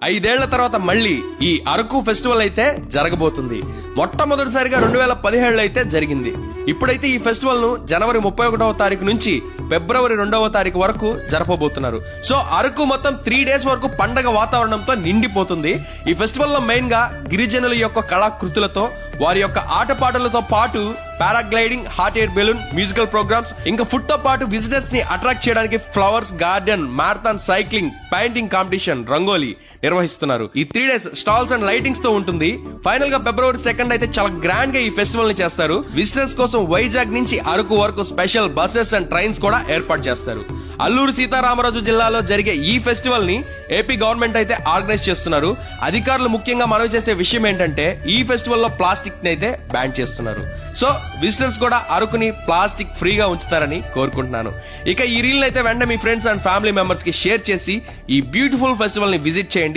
5 ఏళ్ల తర్వాత మళ్ళీ ఈ అరకు ఫెస్టివల్ అయితే జరగబోతుంది. మొట్టమొదటిసారిగా 2017 అయితే జరిగింది. ఇప్పుడైతే ఈ ఫెస్టివల్ ను జనవరి 31వ తారీఖు నుంచి ఫిబ్రవరి 2వ తారీఖు వరకు జరపబోతున్నారు. సో అరకు మొత్తం 3 డేస్ వరకు పండగ వాతావరణంతో నిండిపోతుంది. ఈ ఫెస్టివల్ లో మెయిన్ గా గిరిజనుల యొక్క కళాకృతులతో, వారి యొక్క ఆటపాటలతో పాటు paragliding, hot air balloon, musical programs, ఇంకా ఫుడ్ తో పాటు విజిటర్స్ ని అట్రాక్ట్ చేయడానికి flowers garden, marathon cycling, painting competition, rangoli నిర్వహిస్తున్నారు. ఈ 3 డేస్ స్టాల్స్ అండ్ లైటింగ్స్ తో ఉంటుంది. ఫైనల్ గా ఫిబ్రవరి 2 అయితే చాలా గ్రాండ్ గా ఈ ఫెస్టివల్ ని చేస్తారు. విజిటర్స్ కోసం వైజాగ్ నుంచి అరకు వరకు స్పెషల్ బస్సెస్ అండ్ ట్రైన్స్ కూడా ఏర్పాటు చేస్తారు. అల్లూరు సీతారామరాజు జిల్లాలో జరిగే ఈ ఫెస్టివల్ ని ఏపీ గవర్నమెంట్ అయితే ఆర్గనైజ్ చేస్తున్నారు. అధికారులు ముఖ్యంగా మనవి చేసే విషయం ఏంటంటే ఈ ఫెస్టివల్ లో ప్లాస్టిక్ ని అయితే బ్యాన్ చేస్తున్నారు. సో విజిటర్స్ కూడా అరకుని ప్లాస్టిక్ ఫ్రీగా ఉంచుతారని కోరుకుంటున్నాను. ఇక ఈ రీల్ అయితే వెంటనే మీ ఫ్రెండ్స్ అండ్ ఫ్యామిలీ మెంబర్స్ కి షేర్ చేసి ఈ బ్యూటిఫుల్ ఫెస్టివల్ ని విజిట్ చేయండి.